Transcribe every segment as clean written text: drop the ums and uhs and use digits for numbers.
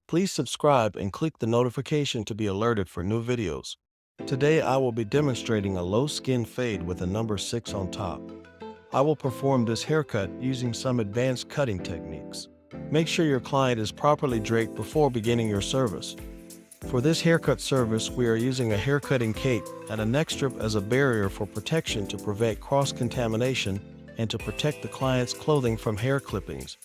Please subscribe and click the notification to be alerted for new videos. Today I will be demonstrating a low skin fade with a number 6 on top. I will perform this haircut using some advanced cutting techniques. Make sure your client is properly draped before beginning your service. For this haircut service, we are using a haircutting cape and a neck strip as a barrier for protection to prevent cross-contamination and to protect the client's clothing from hair clippings.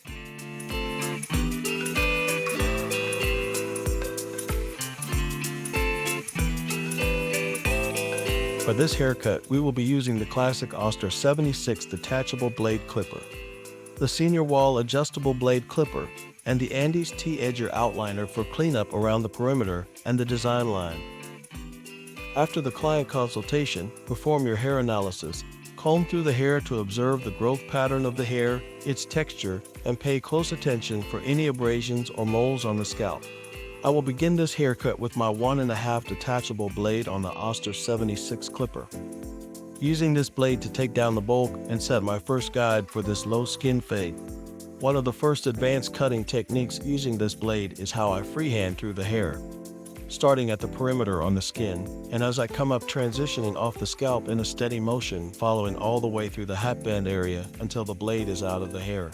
For this haircut, we will be using the classic Oster 76 detachable blade clipper, the Senior Wall adjustable blade clipper, and the Andes T-Edger outliner for cleanup around the perimeter and the design line. After the client consultation, perform your hair analysis, comb through the hair to observe the growth pattern of the hair, its texture, and pay close attention for any abrasions or moles on the scalp. I will begin this haircut with my 1.5 detachable blade on the Oster 76 clipper. Using this blade to take down the bulk and set my first guide for this low skin fade. One of the first advanced cutting techniques using this blade is how I freehand through the hair, starting at the perimeter on the skin, and as I come up transitioning off the scalp in a steady motion, following all the way through the hatband area until the blade is out of the hair.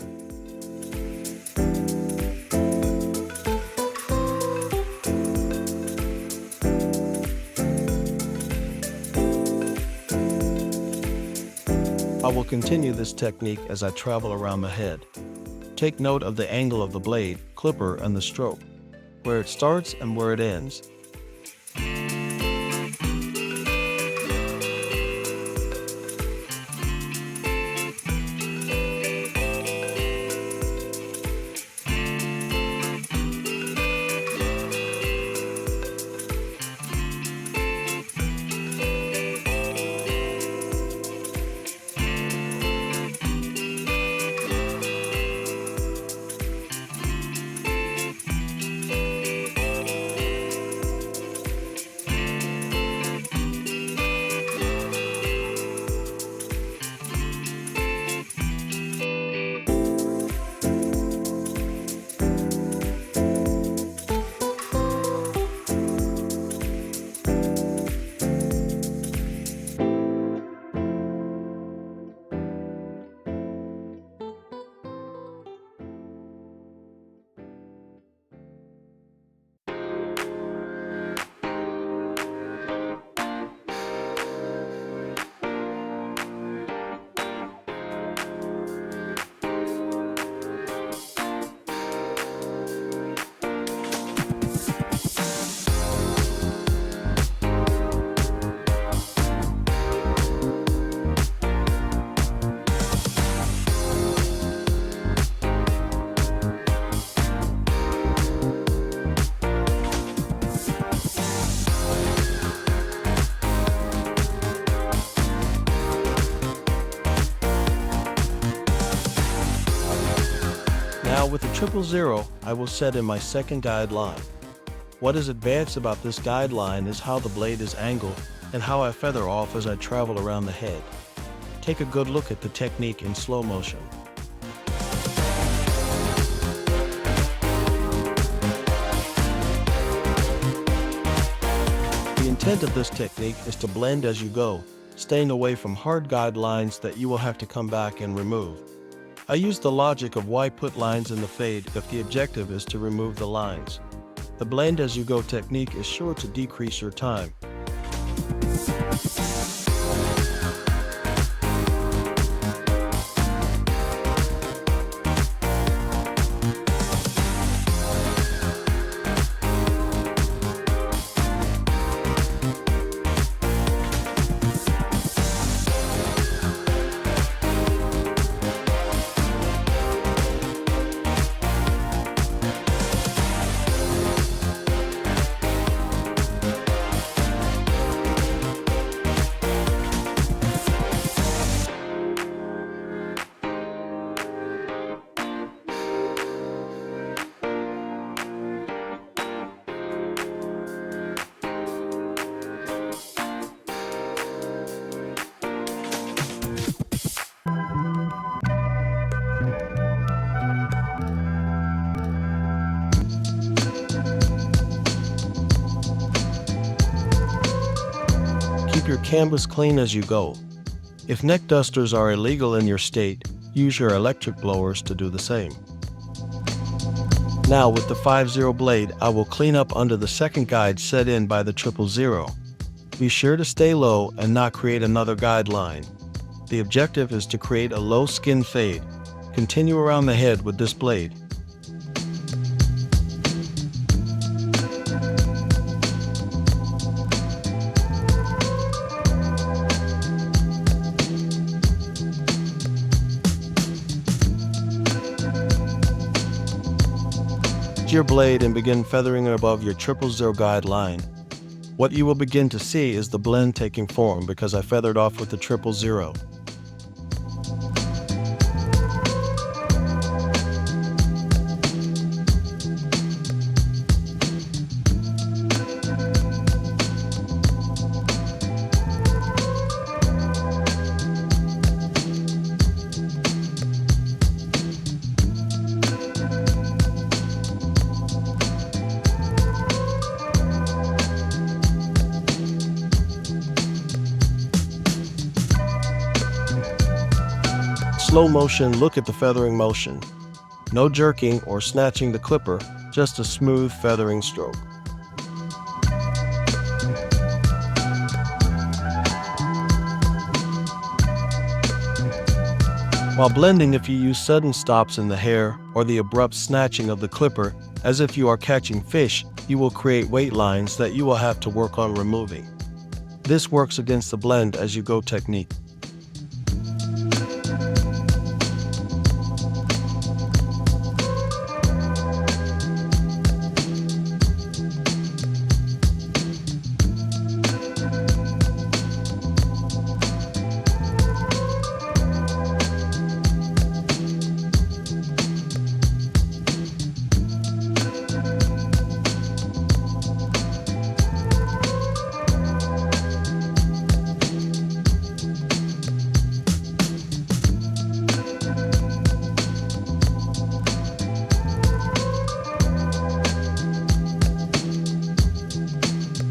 I will continue this technique as I travel around the head. Take note of the angle of the blade, clipper, and the stroke, where it starts and where it ends. Now with the 000, I will set in my second guideline. What is advanced about this guideline is how the blade is angled and how I feather off as I travel around the head. Take a good look at the technique in slow motion. The intent of this technique is to blend as you go, staying away from hard guidelines that you will have to come back and remove. I use the logic of why put lines in the fade if the objective is to remove the lines. The blend as you go technique is sure to decrease your time. your canvas clean as you go. If neck dusters are illegal in your state, use your electric blowers to do the same. Now with the 5-0 blade, I will clean up under the second guide set in by the 000. Be sure to stay low and not create another guideline. The objective is to create a low skin fade. Continue around the head with this blade. Your blade and begin feathering above your 000 guide line. What you will begin to see is the blend taking form because I feathered off with the 000. Slow motion, look at the feathering motion. No jerking or snatching the clipper, just a smooth feathering stroke. While blending, if you use sudden stops in the hair or the abrupt snatching of the clipper as if you are catching fish, you will create weight lines that you will have to work on removing. This works against the blend as you go technique.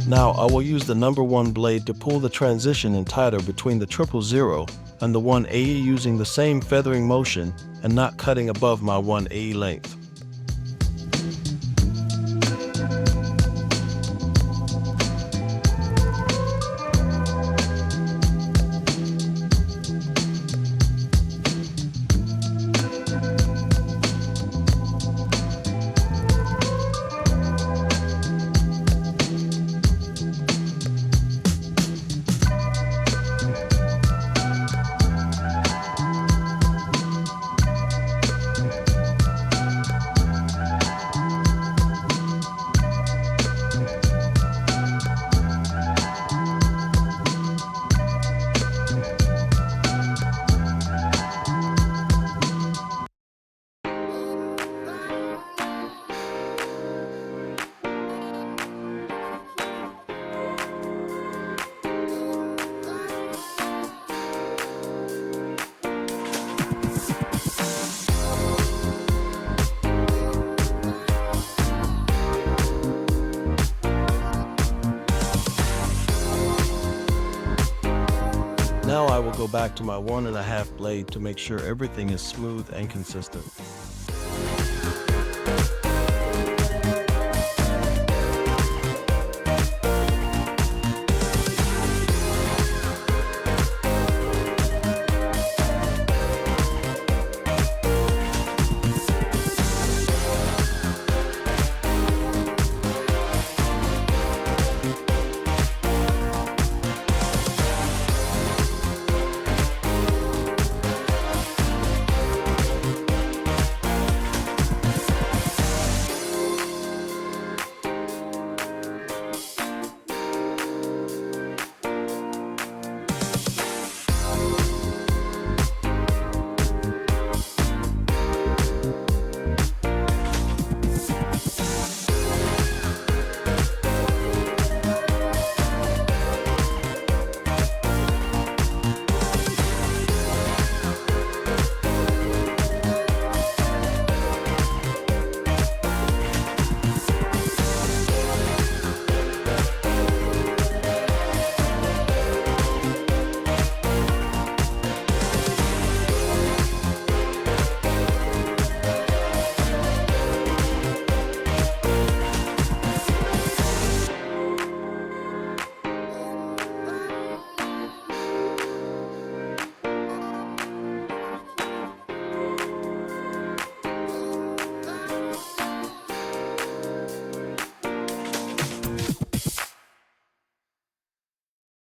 Now I will use the number 1 blade to pull the transition in tighter between the 000 and the 1AE using the same feathering motion and not cutting above my 1AE length. Now I will go back to my 1.5 blade to make sure everything is smooth and consistent.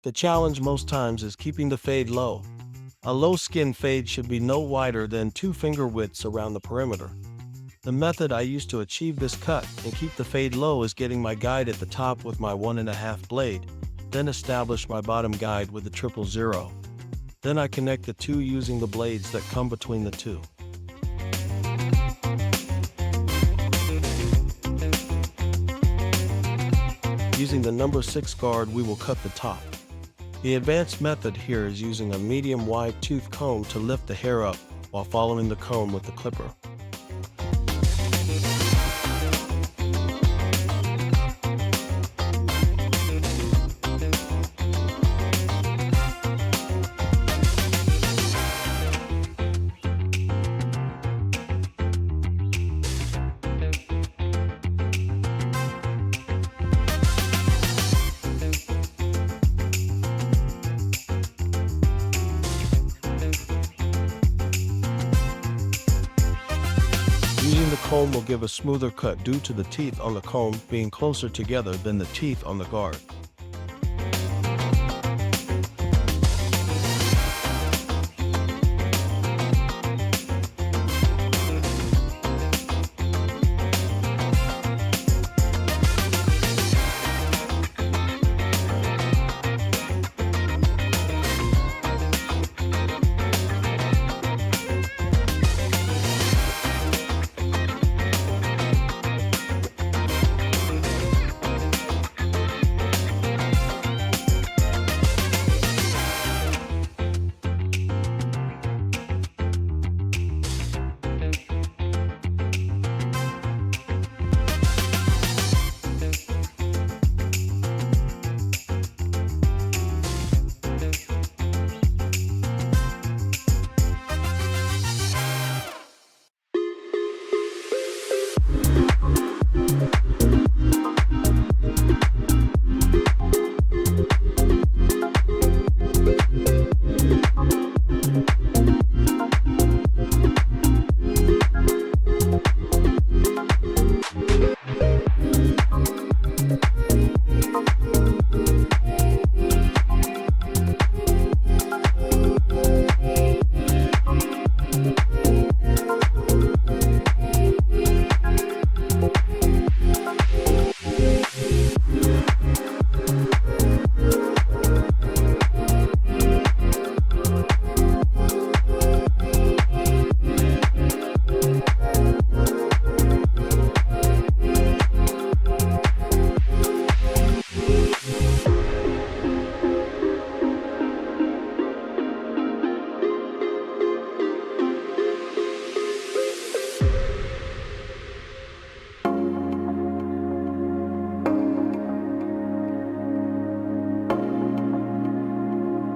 The challenge most times is keeping the fade low. A low skin fade should be no wider than 2 finger widths around the perimeter. The method I use to achieve this cut and keep the fade low is getting my guide at the top with my 1.5 blade, then establish my bottom guide with the 000. Then I connect the two using the blades that come between the two. Using the number 6 guard, we will cut the top. The advanced method here is using a medium wide tooth comb to lift the hair up while following the comb with the clipper. Using the comb will give a smoother cut due to the teeth on the comb being closer together than the teeth on the guard.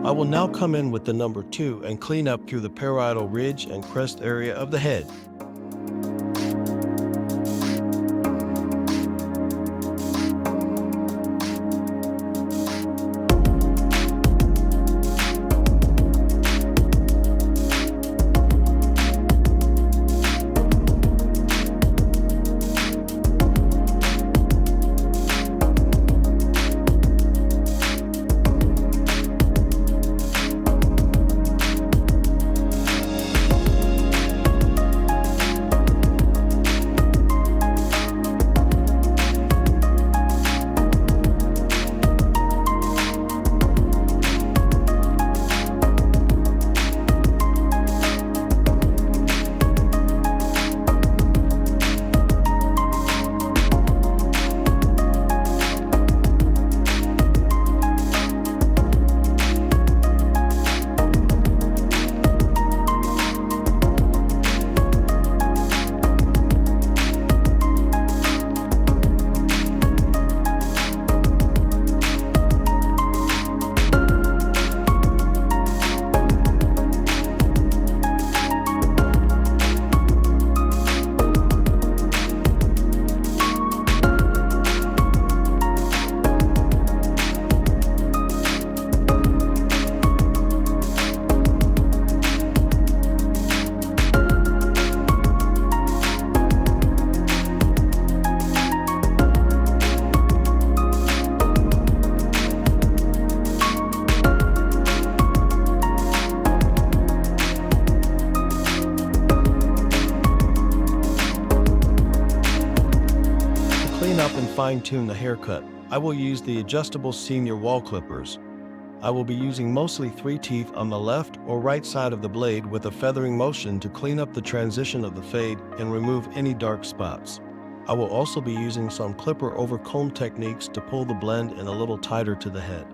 I will now come in with the number 2 and clean up through the parietal ridge and crest area of the head. fine-tune the haircut, I will use the adjustable senior wall clippers. I will be using mostly 3 teeth on the left or right side of the blade with a feathering motion to clean up the transition of the fade and remove any dark spots. I will also be using some clipper over comb techniques to pull the blend in a little tighter to the head.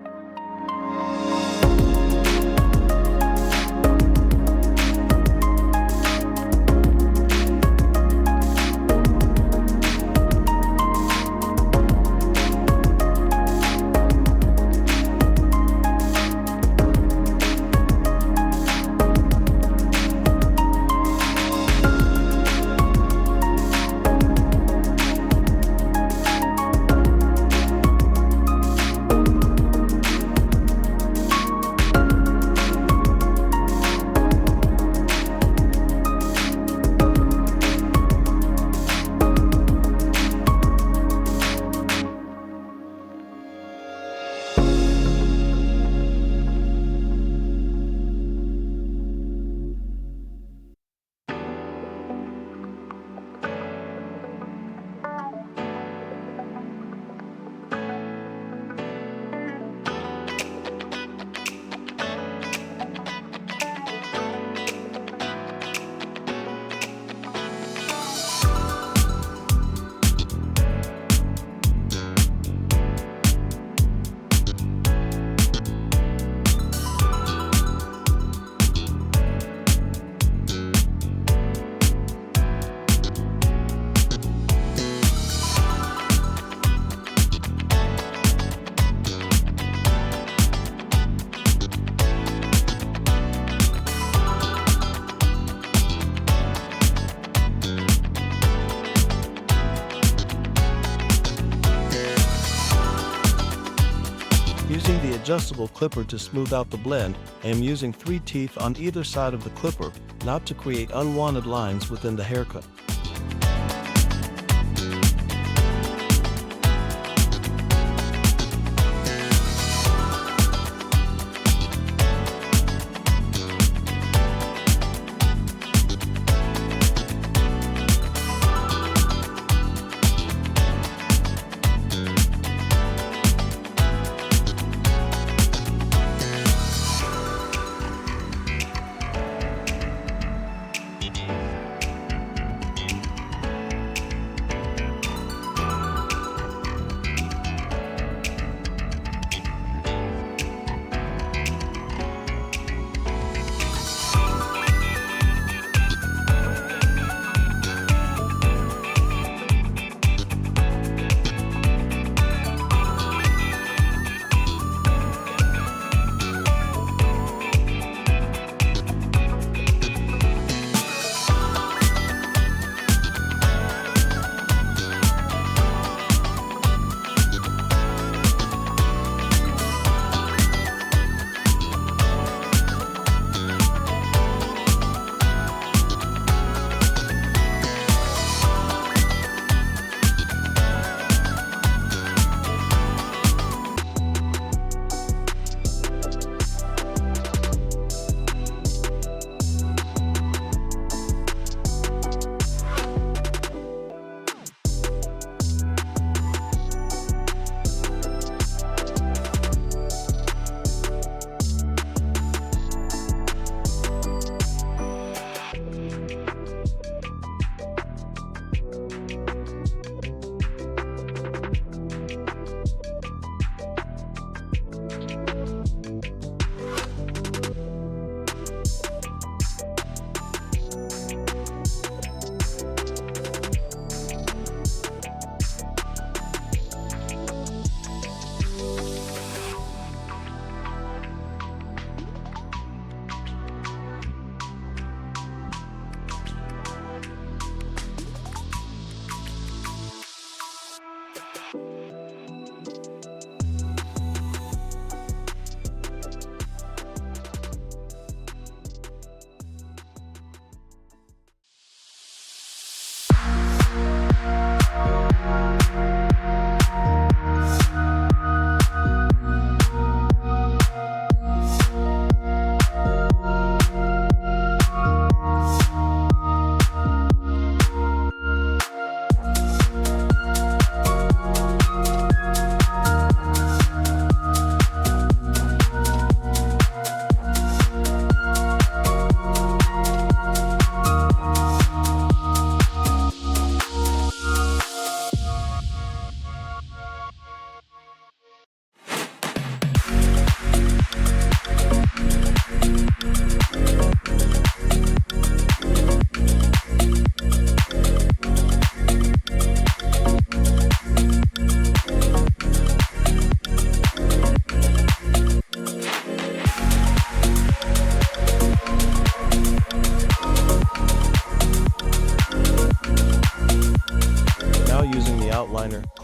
Using the adjustable clipper to smooth out the blend, I am using 3 teeth on either side of the clipper, not to create unwanted lines within the haircut.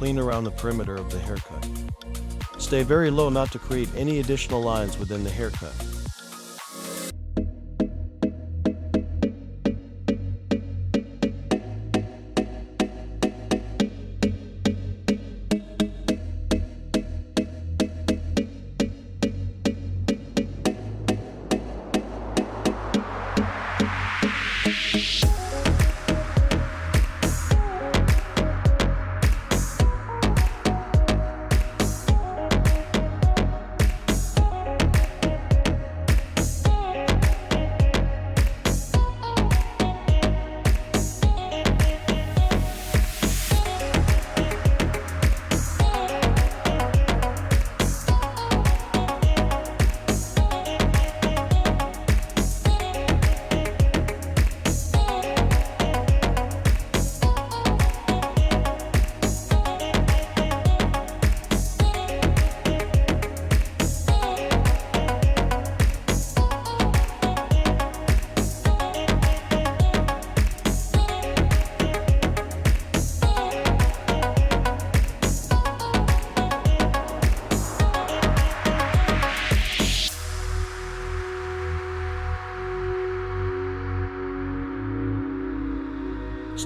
clean around the perimeter of the haircut. Stay very low not to create any additional lines within the haircut.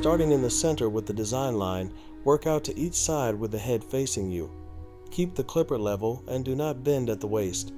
Starting in the center with the design line, work out to each side with the head facing you. Keep the clipper level and do not bend at the waist.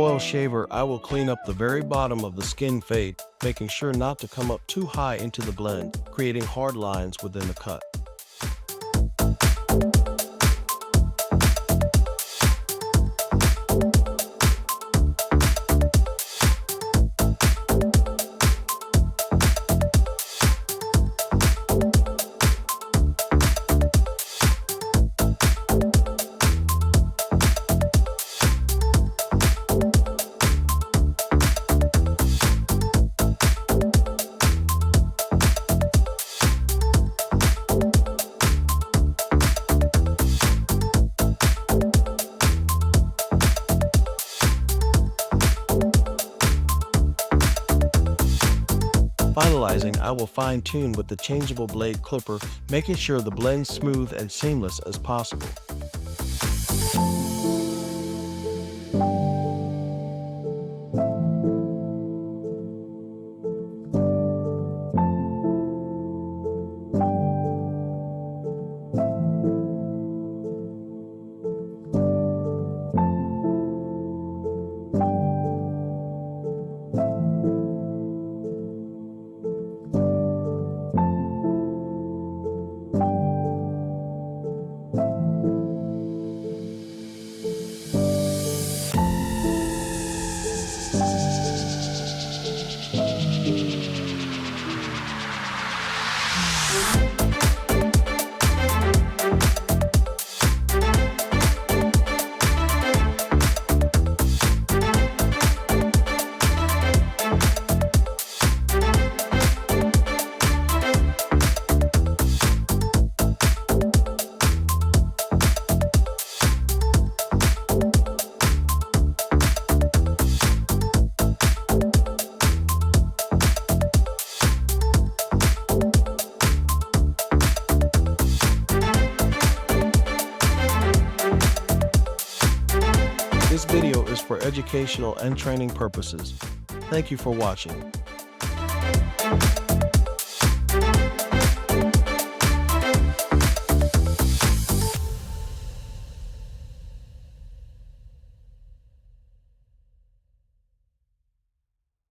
foil shaver, I will clean up the very bottom of the skin fade, making sure not to come up too high into the blend, creating hard lines within the cut. Finalizing, I will fine-tune with the changeable blade clipper, making sure the blend smooth and seamless as possible. This video is for educational and training purposes. Thank you for watching.